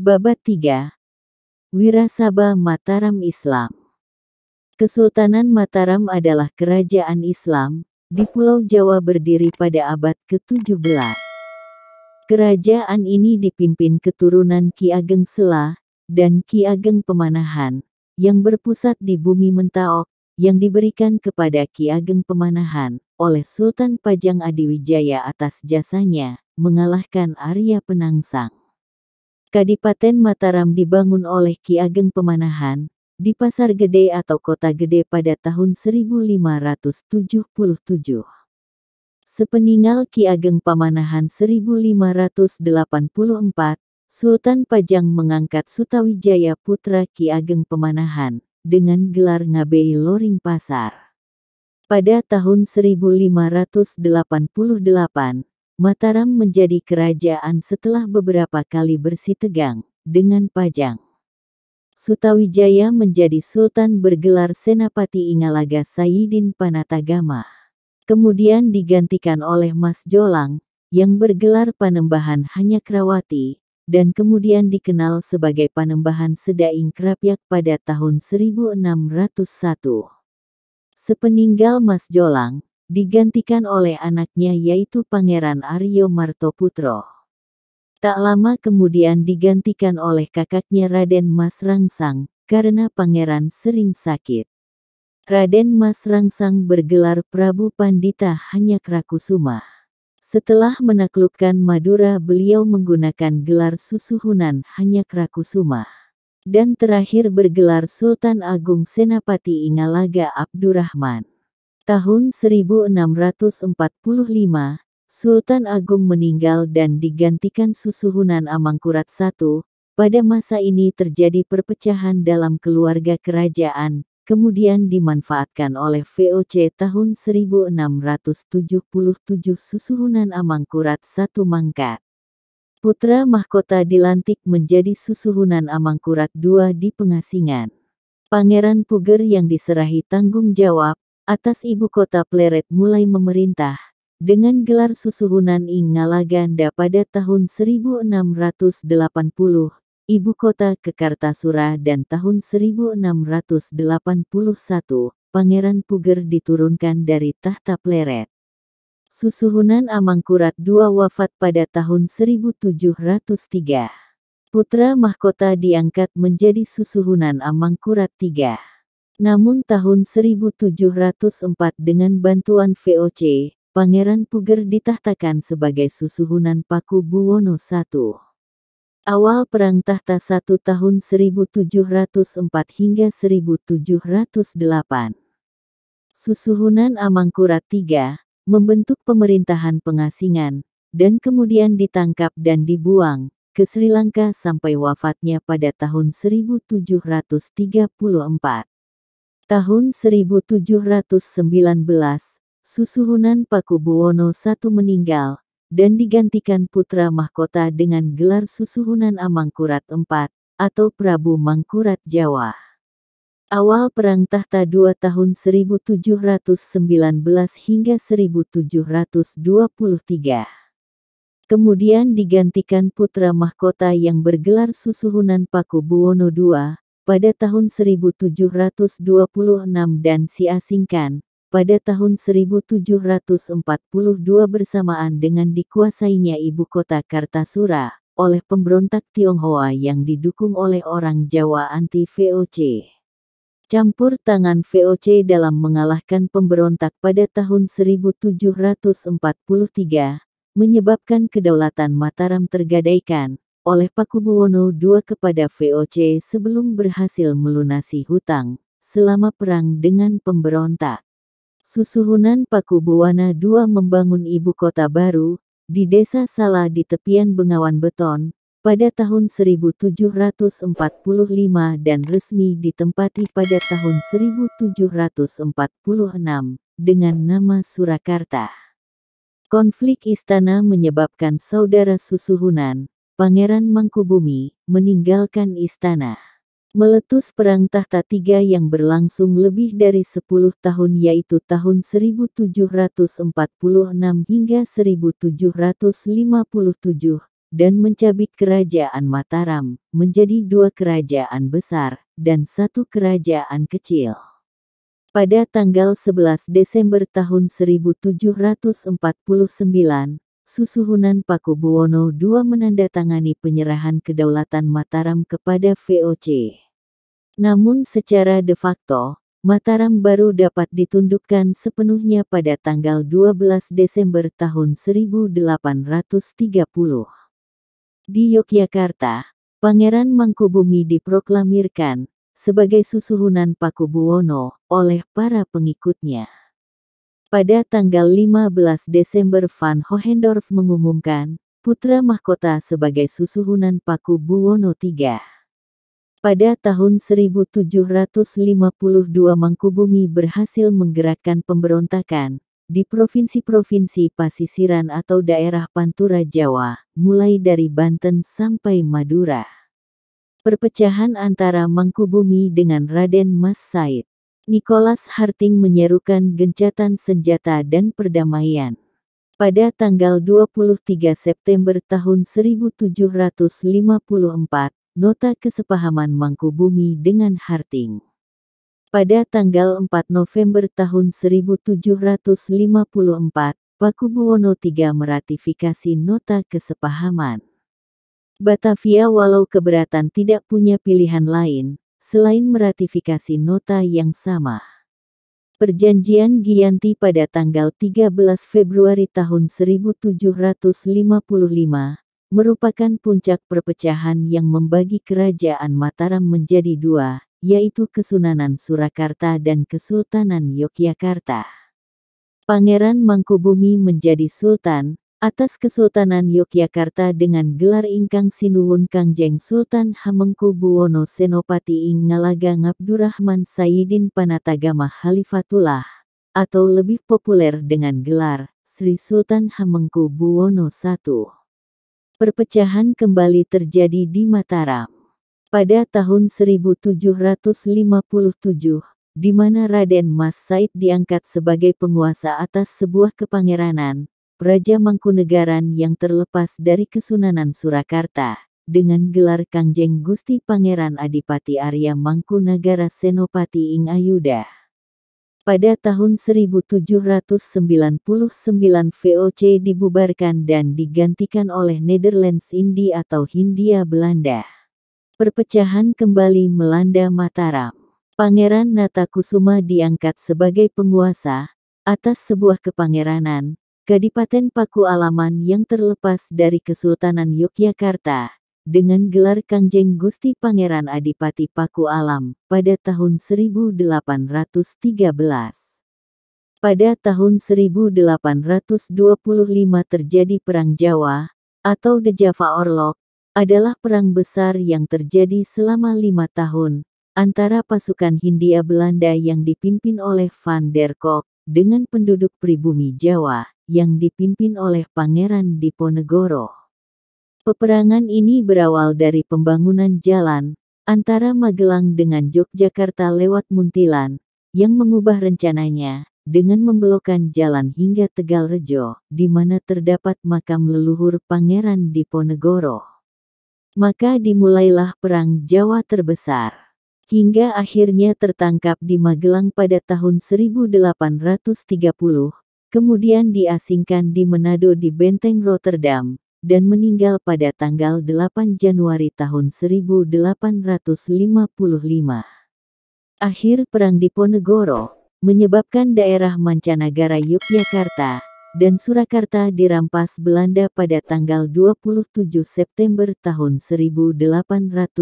Babat 3. Wirasaba Mataram Islam. Kesultanan Mataram adalah kerajaan Islam di Pulau Jawa berdiri pada abad ke-17. Kerajaan ini dipimpin keturunan Ki Ageng Sela dan Ki Ageng Pemanahan yang berpusat di Bumi Mentaok yang diberikan kepada Ki Ageng Pemanahan oleh Sultan Pajang Adiwijaya atas jasanya mengalahkan Arya Penangsang. Kadipaten Mataram dibangun oleh Ki Ageng Pemanahan di Pasar Gede atau Kota Gede pada tahun 1577. Sepeninggal Ki Ageng Pemanahan 1584, Sultan Pajang mengangkat Sutawijaya putra Ki Ageng Pemanahan dengan gelar Ngabei Loring Pasar. Pada tahun 1588, Mataram menjadi kerajaan setelah beberapa kali bersitegang dengan Pajang. Sutawijaya menjadi sultan bergelar Senapati Ingalaga Sayyidin Panatagama. Kemudian digantikan oleh Mas Jolang yang bergelar Panembahan Hanyakrawati dan kemudian dikenal sebagai Panembahan Sedaing Krapyak pada tahun 1601. Sepeninggal Mas Jolang, digantikan oleh anaknya yaitu Pangeran Aryo Martoputro. Tak lama kemudian digantikan oleh kakaknya Raden Mas Rangsang, karena pangeran sering sakit. Raden Mas Rangsang bergelar Prabu Pandita Hanyakrakusuma. Setelah menaklukkan Madura beliau menggunakan gelar Susuhunan Hanyakrakusuma. Dan terakhir bergelar Sultan Agung Senapati Ingalaga Abdurrahman. Tahun 1645, Sultan Agung meninggal dan digantikan Susuhunan Amangkurat I. Pada masa ini terjadi perpecahan dalam keluarga kerajaan, kemudian dimanfaatkan oleh VOC tahun 1677 Susuhunan Amangkurat I mangkat. Putra mahkota dilantik menjadi Susuhunan Amangkurat II di Pengasingan. Pangeran Puger yang diserahi tanggung jawab atas ibu kota Pleret mulai memerintah dengan gelar Susuhunan Ingalaganda pada tahun 1680, ibu kota ke Kartasura dan tahun 1681, Pangeran Puger diturunkan dari tahta Pleret. Susuhunan Amangkurat II wafat pada tahun 1703. Putra mahkota diangkat menjadi Susuhunan Amangkurat III. Namun tahun 1704 dengan bantuan VOC, Pangeran Puger ditahtakan sebagai Susuhunan Paku Buwono I. Awal Perang Tahta I tahun 1704 hingga 1708. Susuhunan Amangkurat III membentuk pemerintahan Pengasingan, dan kemudian ditangkap dan dibuang ke Sri Lanka sampai wafatnya pada tahun 1734. Tahun 1719, Susuhunan Pakubuwono I meninggal, dan digantikan putra mahkota dengan gelar Susuhunan Amangkurat IV, atau Prabu Mangkurat Jawa. Awal Perang Tahta II tahun 1719 hingga 1723. Kemudian digantikan putra mahkota yang bergelar Susuhunan Pakubuwono II, pada tahun 1726 dan diasingkan pada tahun 1742 bersamaan dengan dikuasainya ibu kota Kartasura oleh pemberontak Tionghoa yang didukung oleh orang Jawa anti VOC. Campur tangan VOC dalam mengalahkan pemberontak pada tahun 1743 menyebabkan kedaulatan Mataram tergadaikan oleh Pakubuwono II kepada VOC sebelum berhasil melunasi hutang selama perang dengan pemberontak. Susuhunan Pakubuwana II membangun ibu kota baru di Desa Sala di tepian Bengawan Beton pada tahun 1745 dan resmi ditempati pada tahun 1746 dengan nama Surakarta. Konflik istana menyebabkan saudara Susuhunan, Pangeran Mangkubumi, meninggalkan istana. Meletus Perang Tahta III yang berlangsung lebih dari 10 tahun yaitu tahun 1746 hingga 1757, dan mencabik Kerajaan Mataram menjadi 2 kerajaan besar dan 1 kerajaan kecil. Pada tanggal 11 Desember tahun 1749, Susuhunan Pakubuwono II menandatangani penyerahan kedaulatan Mataram kepada VOC. Namun secara de facto, Mataram baru dapat ditundukkan sepenuhnya pada tanggal 12 Desember tahun 1830. Di Yogyakarta, Pangeran Mangkubumi diproklamirkan sebagai Susuhunan Pakubuwono oleh para pengikutnya. Pada tanggal 15 Desember Van Hohendorf mengumumkan putra mahkota sebagai Susuhunan Pakubuwono III. Pada tahun 1752 Mangkubumi berhasil menggerakkan pemberontakan di provinsi-provinsi pasisiran atau daerah Pantura Jawa, mulai dari Banten sampai Madura. Perpecahan antara Mangkubumi dengan Raden Mas Said Nicholas Harting menyerukan gencatan senjata dan perdamaian. Pada tanggal 23 September tahun 1754, nota kesepahaman Mangkubumi dengan Harting. Pada tanggal 4 November tahun 1754, Pakubuwono III meratifikasi nota kesepahaman. Batavia walau keberatan tidak punya pilihan lain, selain meratifikasi nota yang sama. Perjanjian Giyanti pada tanggal 13 Februari tahun 1755, merupakan puncak perpecahan yang membagi Kerajaan Mataram menjadi 2, yaitu Kesunanan Surakarta dan Kesultanan Yogyakarta. Pangeran Mangkubumi menjadi Sultan atas Kesultanan Yogyakarta dengan gelar Ingkang Sinuwun Kangjeng Sultan Hamengkubuwono Senopati ing Ngalagang Abdurrahman Sayyidin Panatagama Khalifatullah, atau lebih populer dengan gelar Sri Sultan Hamengkubuwono I. Perpecahan kembali terjadi di Mataram pada tahun 1757, di mana Raden Mas Said diangkat sebagai penguasa atas sebuah kepangeranan, Praja Mangkunegaran yang terlepas dari Kesunanan Surakarta, dengan gelar Kangjeng Gusti Pangeran Adipati Arya Mangkunagara Senopati ing Ayuda. Pada tahun 1799 VOC dibubarkan dan digantikan oleh Netherlands India atau Hindia Belanda. Perpecahan kembali melanda Mataram. Pangeran Natakusuma diangkat sebagai penguasa atas sebuah kepangeranan, Kadipaten Paku Alaman yang terlepas dari Kesultanan Yogyakarta, dengan gelar Kangjeng Gusti Pangeran Adipati Paku Alam, pada tahun 1813. Pada tahun 1825 terjadi Perang Jawa, atau The Java Oorlog, adalah perang besar yang terjadi selama 5 tahun, antara pasukan Hindia Belanda yang dipimpin oleh Van der Kolk, dengan penduduk pribumi Jawa, yang dipimpin oleh Pangeran Diponegoro. Peperangan ini berawal dari pembangunan jalan antara Magelang dengan Yogyakarta lewat Muntilan, yang mengubah rencananya dengan membelokkan jalan hingga Tegalrejo, di mana terdapat makam leluhur Pangeran Diponegoro. Maka dimulailah Perang Jawa terbesar, hingga akhirnya tertangkap di Magelang pada tahun 1830, kemudian diasingkan di Manado di Benteng Rotterdam, dan meninggal pada tanggal 8 Januari tahun 1855. Akhir Perang Diponegoro menyebabkan daerah mancanegara Yogyakarta dan Surakarta dirampas Belanda pada tanggal 27 September tahun 1830.